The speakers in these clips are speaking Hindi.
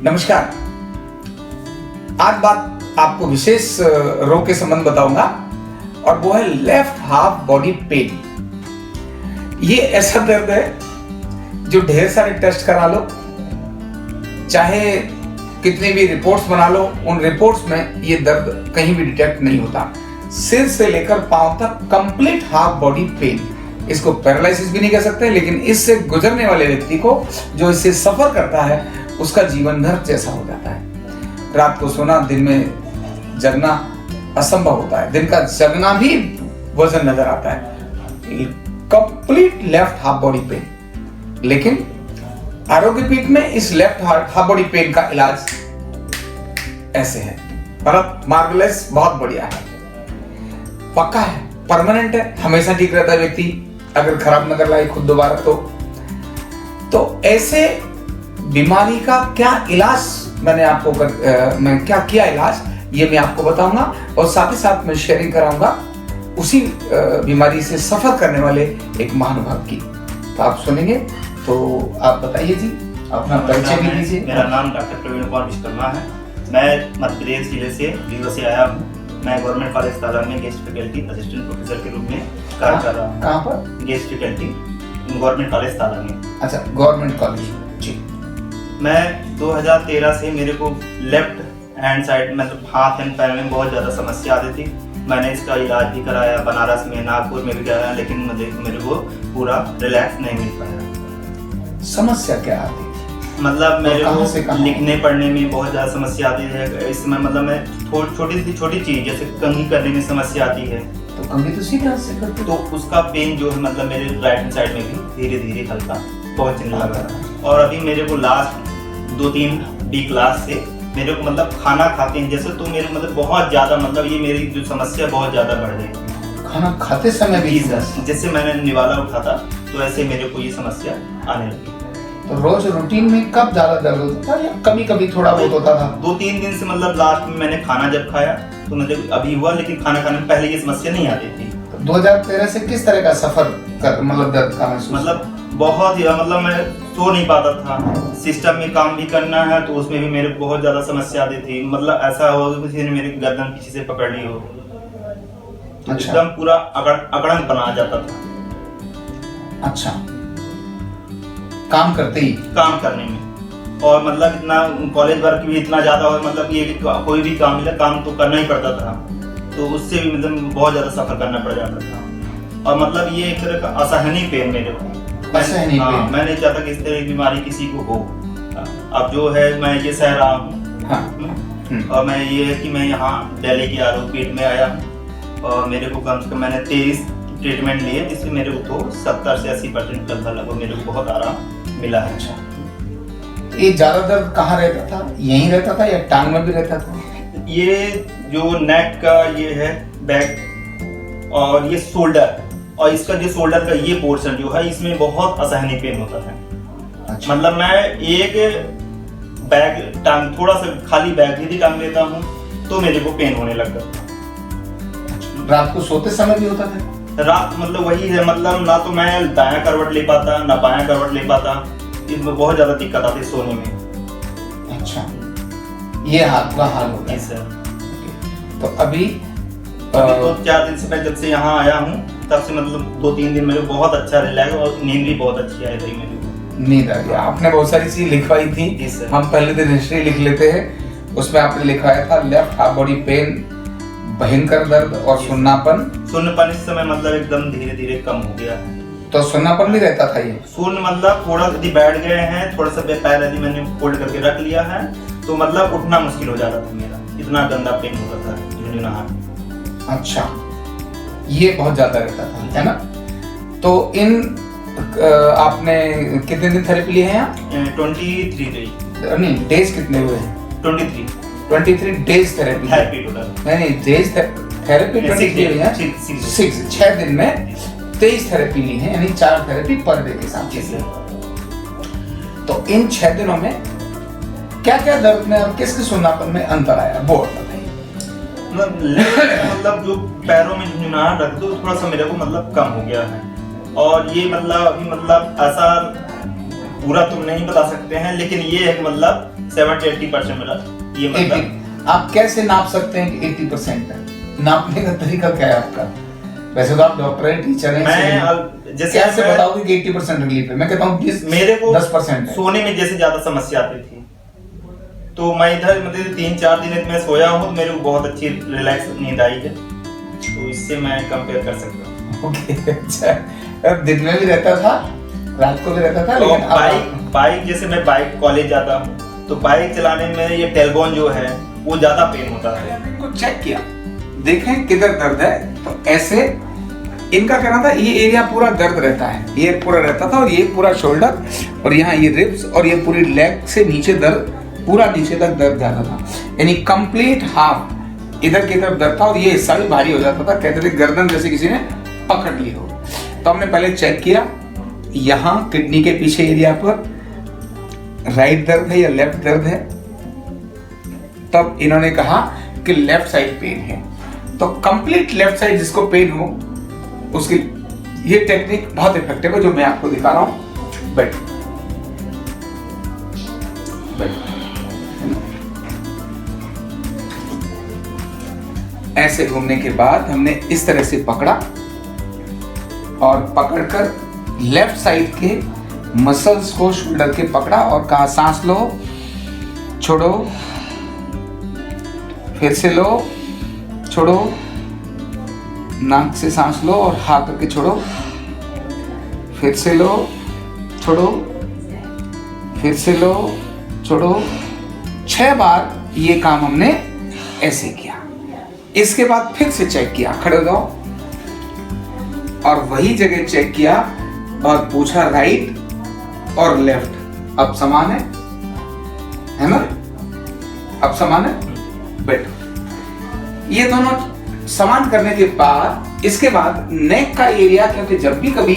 नमस्कार। आज बात आपको विशेष रोग के संबंध बताऊंगा और वो है लेफ्ट हाफ बॉडी पेन। ये ऐसा दर्द है जो ढेर सारे टेस्ट करा लो, चाहे कितनी भी रिपोर्ट्स बना लो, उन रिपोर्ट्स में ये दर्द कहीं भी डिटेक्ट नहीं होता। सिर से लेकर पांव तक कंप्लीट हाफ बॉडी पेन। इसको पैरालिसिस भी नहीं कह सकते, लेकिन इससे गुजरने वाले व्यक्ति को, जो इससे सफर करता है, उसका जीवन नर्क जैसा हो जाता है। रात को सोना, दिन में जगना असंभव होता है। दिन का जगना भी वजन नजर आता है। Complete left half body pain. लेकिन आरोग्य पीठ में इस लेफ्ट हाफ बॉडी पेन का इलाज ऐसे है। परत मार्गलेस बहुत बढ़िया है, पक्का है, परमानेंट है, हमेशा ठीक रहता है व्यक्ति, अगर खराब न कर लाए खुद दोबारा तो ऐसे बीमारी का क्या इलाज मैं क्या किया इलाज, ये मैं आपको बताऊंगा और साथ ही साथ मैं शेयरिंग कराऊंगा उसी बीमारी से सफर करने वाले एक महानुभाव की। तो आप सुनेंगे, तो आप बताइए जी, अपना परिचय भी दीजिए। मेरा नाम डॉक्टर प्रवीण कुमार विश्वकर्मा है। मैं मध्य प्रदेश जिले से रीवा से आया हूँ। मैं गवर्नमेंट कॉलेज तालाब में गेस्ट फैकल्टी असिस्टेंट प्रोफेसर के रूप में कार्य कर रहा हूँ। कहाँ पर? गेस्ट फैकल्टी गवर्नमेंट कॉलेज तालाब में। अच्छा, गवर्नमेंट कॉलेज जी। मैं 2013 से मेरे को लेफ्ट हैंड साइड मतलब हाथ एंड पैर में बहुत ज़्यादा समस्या आती थी। मैंने इसका इलाज भी कराया, बनारस में, नागपुर में भी कराया, लेकिन मेरे को पूरा रिलैक्स नहीं मिल पाया। समस्या क्या आती थी? मतलब मेरे को लिखने पढ़ने में बहुत ज़्यादा समस्या आती है। इसमें मतलब मैं छोटी चीज़ जैसे कंघी करने में समस्या आती है। तो कंघी तो सीधे हाथ से करते, तो उसका पेन जो है मतलब मेरे राइट हैंड साइड में भी धीरे धीरे हल्का पहुंचने लगा। और अभी मेरे को लास्ट 2-3 वीक क्लास से मेरे को मतलब खाना खाते हैं जैसे, तो मेरे मतलब बहुत ज़्यादा मतलब ये मेरी जो समस्या बहुत ज़्यादा बढ़ गई। खाना खाते समय भी? जैसे मैंने निवाला उठाता तो ऐसे मेरे को ये समस्या आने लगी। तो रोज रूटीन में कब ज्यादा दर्द होता था या कभी कभी थोड़ा बहुत होता था? 2-3 दिन से मतलब लास्ट में मैंने खाना जब खाया तो मुझे अभी हुआ, लेकिन खाना खाने में पहले ये समस्या नहीं आती थी। तो 2013 से किस तरह का सफर मतलब दर्द का महसूस? मतलब बहुत ही मतलब मैं सो नहीं पाता था। सिस्टम में काम भी करना है तो उसमें भी मेरे को बहुत ज्यादा समस्या आती थी। मतलब ऐसा हो कि किसी ने मेरी गर्दन पीछे से पकड़ ली हो, अच्छा। एकदम पूरा अकड़न बना जाता था। अच्छा, काम करते ही? काम करने में। और मतलब इतना कॉलेज वर्क भी इतना ज्यादा हो, मतलब ये कोई भी काम मिला काम तो करना ही पड़ता था, तो उससे भी मतलब बहुत ज्यादा सफर करना पड़ जाता था। और मतलब ये एक तरह का असहनीय पेन मेरे को। मैं नहीं चाहता कि इस तरह की बीमारी किसी को हो। अब जो है मैं ये सह रहा हूँ। और मैं ये है कि मैं यहाँ दिल्ली के आरोग्य पीठ में आया हूँ और मेरे को कम से कम मैंने 23 ट्रीटमेंट लिए, जिसमें मेरे को तो 70 से 80% लगभग मेरे को बहुत आराम मिला है। अच्छा, ये ज्यादा दर्द कहाँ रहता था? यहीं रहता था या टांग में भी रहता था? ये जो नेक का ये है बैक और ये शोल्डर, और इसका जो शोल्डर का ये पोर्शन जो है इसमें बहुत असहनीय पेन होता है। अच्छा। मतलब मैं एक बैग टांग, थोड़ा सा खाली बैग यदि टांग लेता हूँ तो मेरे को पेन होने लगता है। रात को सोते समय भी होता था? रात मतलब वही है, मतलब ना तो मैं दायां करवट ले पाता ना बायां करवट ले पाता, इसमें बहुत ज्यादा दिक्कत आती है सोने में। अच्छा, ये हाथ का हाल होता है सर। तो अभी तो 4 दिन से मैं जब से यहाँ आया हूँ तब से मतलब 2-3 दिन मेरे बहुत अच्छा रिलैक्स और नींद भी बहुत अच्छी आई रही मेरे को। नींद आ गई। आपने बहुत सारी चीज लिखवाई थी, हम पहले दिन हिस्ट्री लिख लेते हैं। उसमें आपने लिखवाया था लेफ्ट हाफ बॉडी पेन, भयंकर दर्द और सुन्नापन। इस समय मतलब एकदम धीरे धीरे कम हो गया है। तो सुन्नापन भी रहता था? ये सुन्न मतलब थोड़ा यदि बैठ गए हैं, थोड़ा सा पैर यदि मैंने फोल्ड करके रख लिया है तो मतलब उठना मुश्किल हो जाता था मेरा, इतना गंदा पेन होता था झुनझुना हाथ। अच्छा, ये बहुत ज्यादा रहता था, है ना? तो इन आपने कितने दिन थेरेपी लिए हैं? 23 डेज। नहीं, डेज कितने हुए हैं? 23 डेज थेरेपी टोटल। नहीं, डेज थेरेपी 23 है। 6 दिन में 23 थेरेपी ली है, यानी 4 थेरेपी पर डे के साथ। तो इन 6 दिनों में क्या क्या दर्द में और किस किस सुन्नापन में अंतर आया, वो बताइए। मतलब जो पैरों में झुनझुनाहट रख दो थोड़ा सा मेरे को मतलब कम हो गया है। और ये मतलब अभी मतलब ऐसा पूरा तो नहीं बता सकते हैं, लेकिन ये है कि मतलब 70-80% मेरा ये मतलब। आप कैसे नाप सकते हैं कि 80% है? नापने का तरीका क्या है आपका? वैसे तो आप डॉक्टर हैं, टीचर हैं, मैं जैसे कैसे बताओगे कि 80% रिलीफ है? मैं कहता हूँ मेरे को 10% है। सोने में जैसे ज्यादा समस्या आती थी, तो मैं इधर मतलब 3-4 दिन में सोया हूँ, मेरे को बहुत अच्छी रिलैक्स नींद आई है, तो इससे मैं कंपेयर कर सकता हूँ। ओके, अच्छा। दिन में भी रहता था, रात को भी रहता था, तो लेकिन बाइक जैसे मैं बाइक कॉलेज जाता हूँ, तो बाइक चलाने में ये टेलबोन जो है वो ज्यादा पेन होता है। इनको चेक किया, देखें किधर दर्द है, तो ऐसे इनका कहना था ये एरिया पूरा दर्द रहता है, ये पूरा रहता था, और ये पूरा शोल्डर, और यहाँ ये रिब्स, और ये पूरी लेग से नीचे दर्द, पूरा नीचे तक दर्द जाता था, यानी कंप्लीट हाफ इधर की तरफ दर्द था, और ये हिस्सा भी भारी हो जाता था, कहते थे गर्दन जैसे किसी ने पकड़ ली हो। तो हमने पहले चेक किया, यहाँ किडनी के पीछे एरिया पर राइट दर्द है या लेफ्ट दर्द है, तब इन्होंने कहा कि लेफ्ट साइड पेन है। तो कंप्लीट लेफ्ट साइड जिसको पेन हो, उसकी ये टेक्निक बहुत इफेक्टिव है जो मैं आपको दिखा रहा हूं। बैठ ऐसे घूमने के बाद हमने इस तरह से पकड़ा, और पकड़कर लेफ्ट साइड के मसल्स को शोल्डर के पकड़ा और कहा सांस लो, छोड़ो, फिर से लो, छोड़ो, नाक से सांस लो और हा करके छोड़ो, फिर से लो, छोड़ो, फिर से लो, छोड़ो। 6 बार ये काम हमने ऐसे किया। इसके बाद फिर से चेक किया, खड़े हो जाओ, और वही जगह चेक किया और पूछा राइट और लेफ्ट अब समान है ना? अब समान है, बैठो। ये दोनों समान करने के बाद इसके बाद नेक का एरिया, क्योंकि जब भी कभी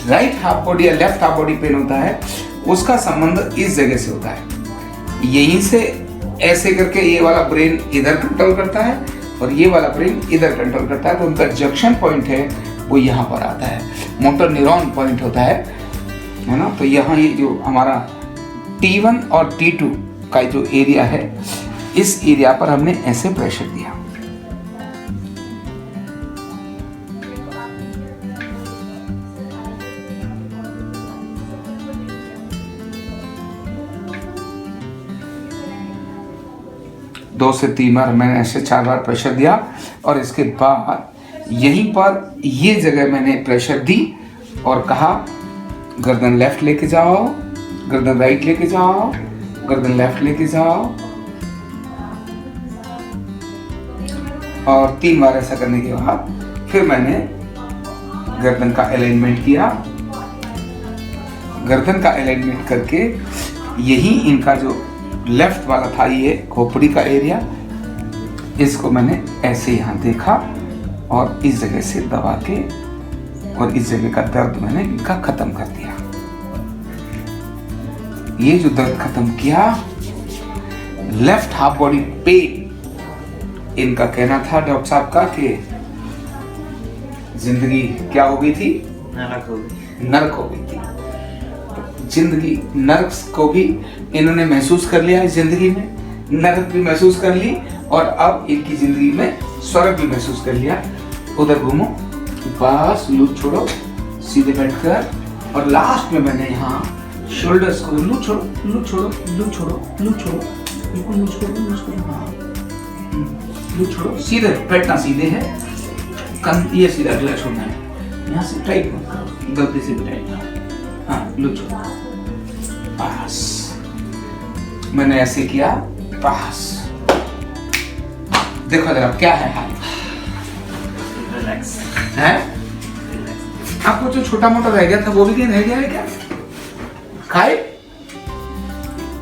राइट हाफ बॉडी या लेफ्ट हाफ बॉडी पेन होता है, उसका संबंध इस जगह से होता है। यहीं से ऐसे करके ये वाला ब्रेन इधर कंट्रोल करता है और ये वाला ब्रेन इधर कंट्रोल करता है, तो उनका जंक्शन पॉइंट है वो यहाँ पर आता है, मोटर न्यूरॉन पॉइंट होता है ना? तो यहाँ ये जो हमारा T1 और T2 का जो एरिया है, इस एरिया पर हमने ऐसे प्रेशर दिया। दो से 3 बार मैंने ऐसे 4 बार प्रेशर दिया, और इसके बाद यहीं पर ये जगह मैंने प्रेशर दी और कहा गर्दन लेफ्ट लेके जाओ, गर्दन राइट लेके जाओ, गर्दन लेफ्ट लेके जाओ, और 3 बार ऐसा करने के बाद फिर मैंने गर्दन का अलाइनमेंट किया। गर्दन का अलाइनमेंट करके यही इनका जो लेफ्ट वाला था, ये खोपड़ी का एरिया, इसको मैंने ऐसे यहाँ देखा और इस जगह से दबा के और इस जगह का दर्द मैंने इनका खत्म कर दिया। ये जो दर्द खत्म किया, लेफ्ट हाफ बॉडी पेन, इनका कहना था डॉक्टर साहब का कि जिंदगी क्या हो गई थी? नरक हो गई थी। जिंदगी नरक को भी इन्होंने महसूस कर लिया, इस जिंदगी में नरक भी महसूस कर ली, और अब इनकी जिंदगी में स्वर्ग भी महसूस कर लिया। उधर घूमो, बस लूज छोड़ो, सीधे बैठकर, और लास्ट में मैंने यहाँ शोल्डर्स को लूज छोड़ो, लूज छोड़ो, लूज छोड़ो, लूज छोड़ो, बिल्कुल लूज करो, लूज करो, हाँ लूज छोड़ो, सीधे बैठना सीधे है, कंध ये सीधा अगला छोड़ना है, यहाँ से टाइट मत करो, गलती से भी टाइट ना, हाँ लूज छोड़ो, बस मैंने ऐसे किया, बस देखो जरा क्या है हाल, रिलैक्स है? आपको जो छोटा मोटा रह गया था वो भी रह गया है क्या? खाए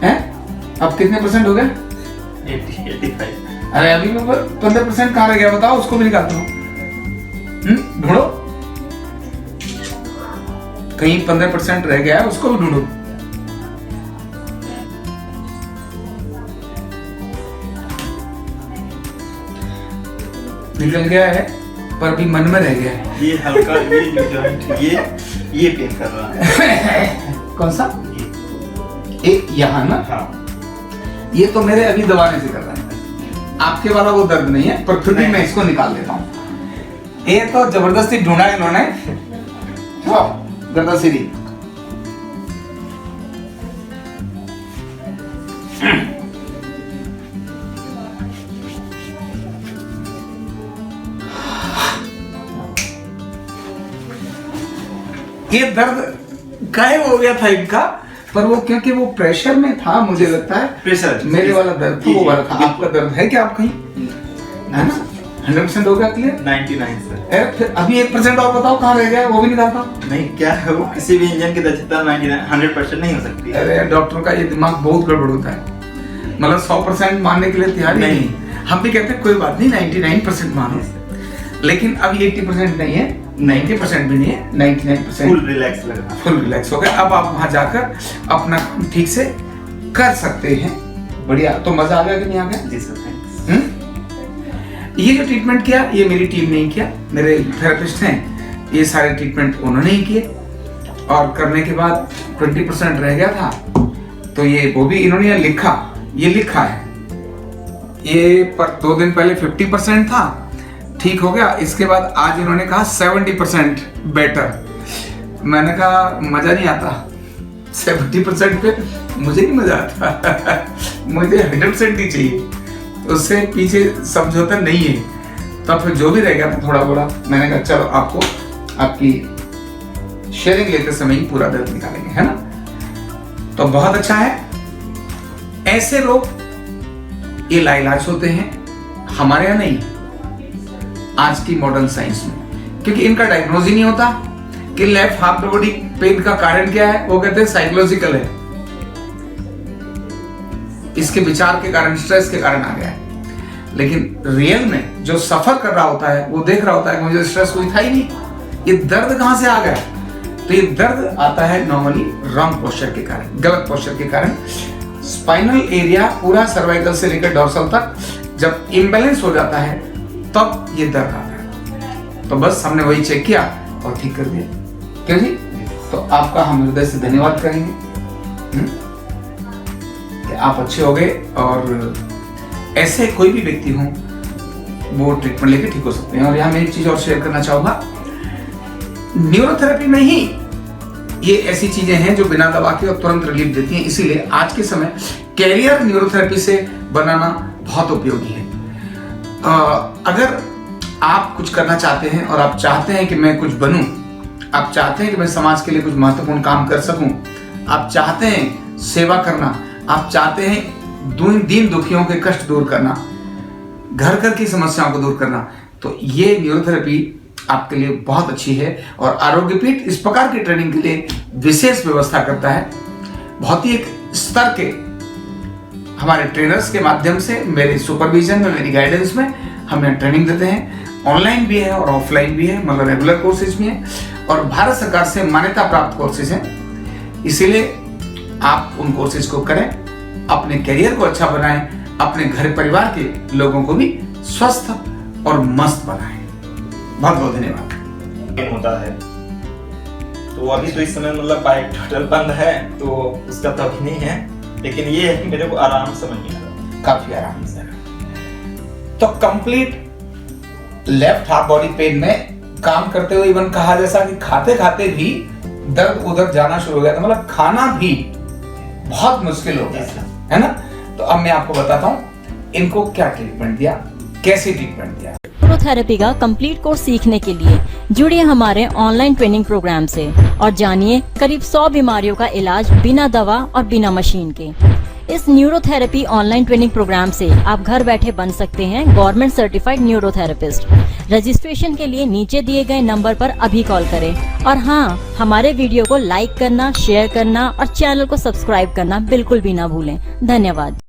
हैं? अब कितने % हो गए? 85। अरे अभी 15% कहाँ रह गया बताओ, उसको भी निकालता हूँ। ढूंढो, कहीं 15% रह गया है, उसको भी ढूंढो। निकल गया है पर अभी मन में रह गया है। ये हल्का ये पेन कर रहा है। कौन सा? एक यहाँ ना, हाँ ये तो मेरे अभी दबाने से कर रहा है, आपके वाला वो दर्द नहीं है, पर फिर भी मैं इसको निकाल देता हूँ। ये तो जबरदस्ती ढूंढा इन्होंने, गर्दन सीधी। ये दर्द गायब हो गया था इनका, पर वो क्योंकि वो प्रेशर में था, मुझे लगता है प्रेशर मेरे वाला दर्द था, वो वाला था। आपका दर्द है क्या आप कहीं, है ना? 100% हो गया क्लियर? 99 सर। फिर अभी 1% और बताओ कहाँ रह गया, वो भी निकालता। नहीं, क्या है वो, किसी भी इंजन की दक्षता 100% नहीं हो सकती। अरे डॉक्टर का ये दिमाग बहुत गड़बड़ होता है, मतलब 100% मानने के लिए तैयार नहीं। हम भी कहते हैं कोई बात नहीं 99% मानो, लेकिन अभी 80% नहीं है, 90% भी नहीं है, 99% फुल रिलैक्स लग रहा है। फुल रिलैक्स हो गया। अब आप वहां जाकर अपना ठीक से कर सकते हैं। बढ़िया, तो मजा आ गया कि नहीं आ गया? जी सर, थैंक्स। ये जो ट्रीटमेंट किया ये मेरी टीम ने ही किया, मेरे थेरेपिस्ट हैं, ये सारे ट्रीटमेंट उन्होंने ही किए। और करने के बाद 20% रह गया था, तो ये वो भी इन्होंने यहाँ लिखा, ये लिखा है ये, पर 2 दिन पहले 50% था, ठीक हो गया। इसके बाद आज इन्होंने कहा 70% बेटर। मैंने कहा मजा नहीं आता 70% पे, मुझे नहीं मजा आता मुझे 100% ही चाहिए, उससे पीछे समझौता नहीं है। तब फिर जो भी रह गया था थोड़ा बोला, मैंने कहा चलो आपको आपकी शेयरिंग लेते समय ही पूरा दर्द निकालेंगे, है ना? तो बहुत अच्छा है। ऐसे लोग ये लाइलाज होते हैं, हमारे यहाँ नहीं, आज की मॉडर्न साइंस में, क्योंकि इनका डायग्नोज ही नहीं होता कि लेफ्ट हाफ बॉडी पेन का कारण क्या है। वो कहते हैं साइकोलॉजिकल है, इसके विचार के कारण, स्ट्रेस के कारण आ गया है। लेकिन रियल में जो सफर कर रहा होता है वो देख रहा होता है कि मुझे स्ट्रेस कोई था ही नहीं, ये दर्द कहां से आ गया? तो ये दर्द आता है नॉर्मली रॉन्ग पोस्चर के कारण, गलत पोस्चर के कारण। स्पाइनल एरिया पूरा सर्वाइकल से लेकर डोर्सल तक जब इम्बैलेंस हो जाता है तब ये दर्द आता है। तो बस हमने वही चेक किया और ठीक कर दिया। क्यों जी? तो आपका हम हृदय से धन्यवाद करेंगे कि आप अच्छे हो गए। और ऐसे कोई भी व्यक्ति हो वो ट्रीटमेंट लेके ठीक हो सकते हैं। और यहाँ मैं एक चीज और शेयर करना चाहूंगा, न्यूरोथेरेपी में ही ये ऐसी चीजें हैं जो बिना दवा के और तुरंत रिलीफ देती हैं। इसीलिए आज के समय कैरियर न्यूरोथेरेपी से बनाना बहुत उपयोगी है। अगर आप कुछ करना चाहते हैं और आप चाहते हैं कि मैं कुछ बनूं, आप चाहते हैं कि मैं समाज के लिए कुछ महत्वपूर्ण काम कर सकूं, आप चाहते हैं सेवा करना, आप चाहते हैं दीन दुखियों के कष्ट दूर करना, घर घर की समस्याओं को दूर करना, तो ये न्यूरोथेरेपी आपके लिए बहुत अच्छी है। और आरोग्यपीठ इस प्रकार की ट्रेनिंग के लिए विशेष व्यवस्था करता है। बहुत ही एक स्तर के हमारे ट्रेनर्स के माध्यम से, मेरे सुपरविजन में, मेरी गाइडेंस में हम यहाँ ट्रेनिंग देते हैं। ऑनलाइन भी है और ऑफलाइन भी है, मतलब रेगुलर कोर्सेज भी हैं और भारत सरकार से मान्यता प्राप्त कोर्सेज हैं। इसीलिए आप उन कोर्सेज को करें, अपने करियर को अच्छा बनाएं, अपने घर परिवार के लोगों को भी स्वस्थ और मस्त बनाएं। बहुत बहुत धन्यवाद। होता है तो अभी तो इस समय मतलब बाइक टोटल बंद है, तो उसका तो अभी नहीं है, लेकिन ये है कि मेरे को आराम समझ में आ रहा, काफी आराम से। तो complete left half body pain में काम करते हुए, इवन कहा जैसा कि खाते खाते भी दर्द उधर जाना शुरू हो गया था, मतलब खाना भी बहुत मुश्किल हो गया था, है ना? तो अब मैं आपको बताता हूँ इनको क्या ट्रीटमेंट दिया, कैसे ट्रीटमेंट दिया। न्यूरोथेरेपी का कंप्लीट कोर्स सीखने के लिए जुड़िए हमारे ऑनलाइन ट्रेनिंग प्रोग्राम से और जानिए करीब 100 बीमारियों का इलाज बिना दवा और बिना मशीन के। इस न्यूरोथेरेपी ऑनलाइन ट्रेनिंग प्रोग्राम से आप घर बैठे बन सकते हैं गवर्नमेंट सर्टिफाइड न्यूरोथेरेपिस्ट। रजिस्ट्रेशन के लिए नीचे दिए गए नंबर पर अभी कॉल करें। और हाँ, हमारे वीडियो को लाइक करना, शेयर करना और चैनल को सब्सक्राइब करना बिल्कुल भी ना भूलें। धन्यवाद।